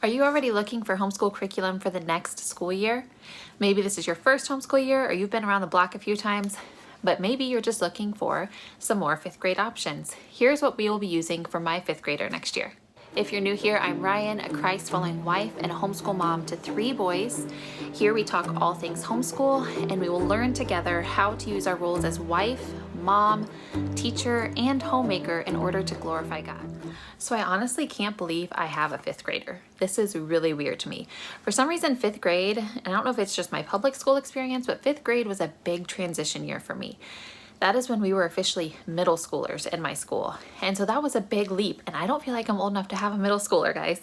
Are you already looking for homeschool curriculum for the next school year? Maybe this is your first homeschool year or you've been around the block a few times, but maybe you're just looking for some more fifth grade options. Here's what we will be using for my fifth grader next year. If you're new here, I'm Rian, a Christ-following wife and a homeschool mom to 3 boys. Here we talk all things homeschool, and we will learn together how to use our roles as wife, mom, teacher, and homemaker in order to glorify God. So I honestly can't believe I have a fifth grader. This is really weird to me. For some reason, fifth grade, and I don't know if it's just my public school experience, but fifth grade was a big transition year for me. That is when we were officially middle schoolers in my school. And so that was a big leap. And I don't feel like I'm old enough to have a middle schooler, guys.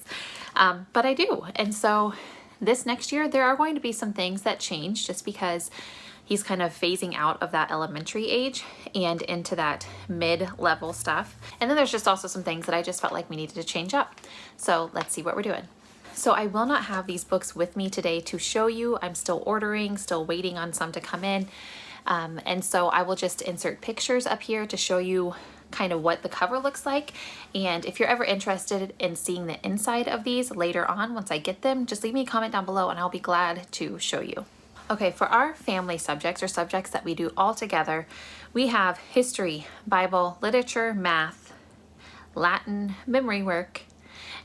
But I do. And so this next year, there are going to be some things that change just because he's kind of phasing out of that elementary age and into that mid-level stuff. And then there's just also some things that I just felt like we needed to change up. So let's see what we're doing. So I will not have these books with me today to show you. I'm still ordering, still waiting on some to come in. And so I will just insert pictures up here to show you kind of what the cover looks like. And if you're ever interested in seeing the inside of these later on, once I get them, just leave me a comment down below and I'll be glad to show you. Okay, for our family subjects or subjects that we do all together, we have history, Bible, literature, math, Latin, memory work,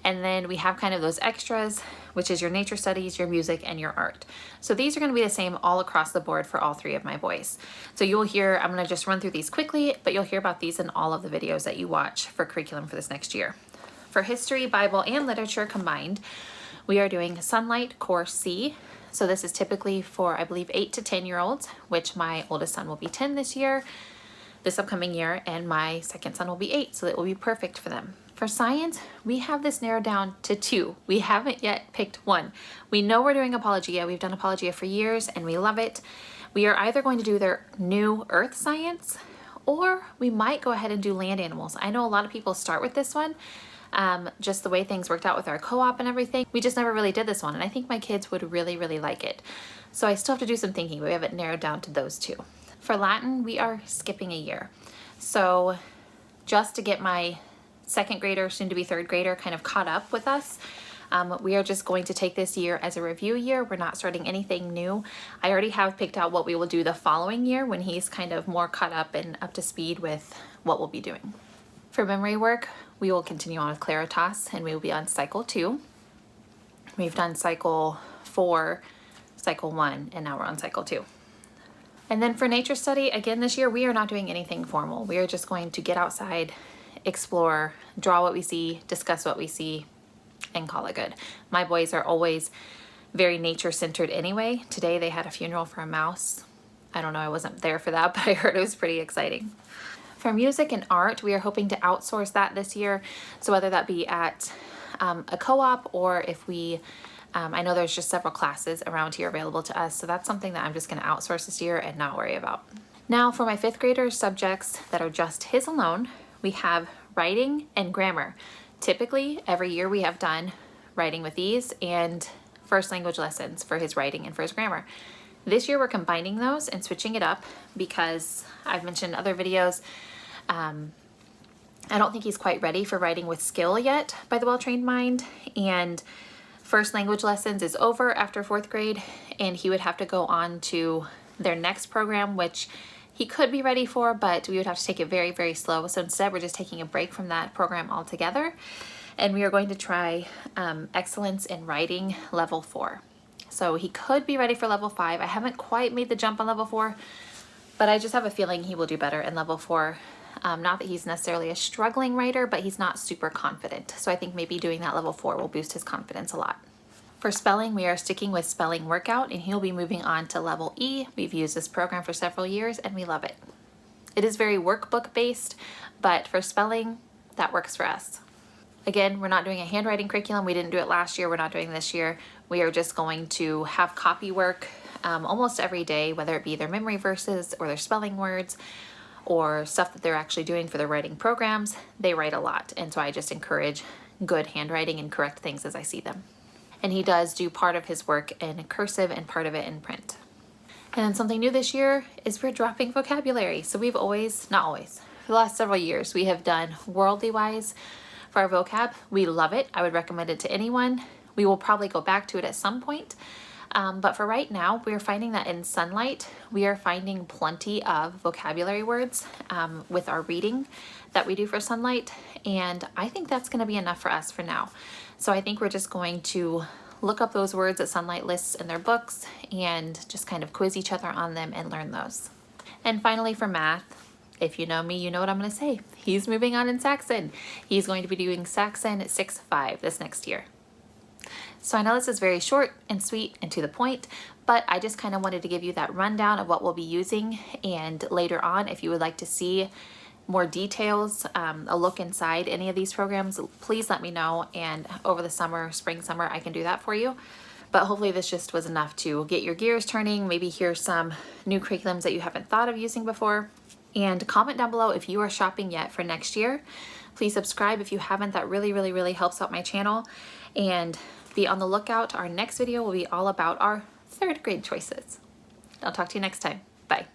and then we have kind of those extras, which is your nature studies, your music, and your art. So these are going to be the same all across the board for all 3 of my boys. So you'll hear, I'm going to just run through these quickly, but you'll hear about these in all of the videos that you watch for curriculum for this next year. For history, Bible, and literature combined, we are doing Sonlight Course C. So this is typically for, I believe, 8 to 10-year-olds, which my oldest son will be 10 this upcoming year, and my second son will be 8, so it will be perfect for them. For science, we have this narrowed down to 2. We haven't yet picked one. We know we're doing Apologia. We've done Apologia for years and we love it. We are either going to do their new earth science or we might go ahead and do land animals. I know a lot of people start with this one, just the way things worked out with our co-op and everything. We just never really did this one and I think my kids would really, really like it. So I still have to do some thinking, but we have it narrowed down to those 2. For Latin, we are skipping a year. So just to get my second grader, soon to be third grader, kind of caught up with us. We are just going to take this year as a review year. We're not starting anything new. I already have picked out what we will do the following year when he's kind of more caught up and up to speed with what we'll be doing. For memory work, we will continue on with Claritas and we will be on cycle 2. We've done cycle 4, cycle 1, and now we're on cycle 2. And then for nature study, again this year, we are not doing anything formal. We are just going to get outside, explore, draw what we see, discuss what we see, and call it good. My boys are always very nature-centered anyway. Today they had a funeral for a mouse. I don't know, I wasn't there for that, but I heard it was pretty exciting. For music and art, we are hoping to outsource that this year. So whether that be at a co-op or if we, I know there's just several classes around here available to us. So that's something that I'm just gonna outsource this year and not worry about. Now for my fifth grader subjects that are just his alone, we have writing and grammar. Typically, every year we have done writing with these and first language lessons for his writing and for his grammar. This year we're combining those and switching it up because I've mentioned in other videos, I don't think he's quite ready for writing with skill yet by the Well-Trained Mind, and first language lessons is over after 4th grade and he would have to go on to their next program, which he could be ready for, but we would have to take it very, very slow. So instead, we're just taking a break from that program altogether. And we are going to try excellence in writing level 4. So he could be ready for level 5. I haven't quite made the jump on level 4, but I just have a feeling he will do better in level 4. Not that he's necessarily a struggling writer, but he's not super confident. So I think maybe doing that level 4 will boost his confidence a lot. For spelling, we are sticking with spelling workout and he'll be moving on to level E. We've used this program for several years and we love it. It is very workbook based, but for spelling, that works for us. Again, we're not doing a handwriting curriculum. We didn't do it last year. We're not doing this year. We are just going to have copy work almost every day, whether it be their memory verses or their spelling words or stuff that they're actually doing for their writing programs. They write a lot. And so I just encourage good handwriting and correct things as I see them. And he does do part of his work in cursive and part of it in print. And then something new this year is we're dropping vocabulary. So we've always, not always, for the last several years, we have done Worldly Wise for our vocab. We love it. I would recommend it to anyone. We will probably go back to it at some point. But for right now, we're finding that in Sonlight, we are finding plenty of vocabulary words with our reading that we do for Sonlight. And I think that's going to be enough for us for now. So I think we're just going to look up those words that Sonlight lists in their books and just kind of quiz each other on them and learn those. And finally for math, if you know me, you know what I'm going to say. He's moving on in Saxon. He's going to be doing Saxon 6-5 this next year. So I know this is very short and sweet and to the point, but I just kind of wanted to give you that rundown of what we'll be using. And later on, if you would like to see more details, a look inside any of these programs, please let me know. And over the summer, spring, summer, I can do that for you. But hopefully this just was enough to get your gears turning, maybe hear some new curriculums that you haven't thought of using before. And comment down below if you are shopping yet for next year. Please subscribe if you haven't. That really, really, really helps out my channel. And be on the lookout. Our next video will be all about our 3rd grade choices. I'll talk to you next time. Bye.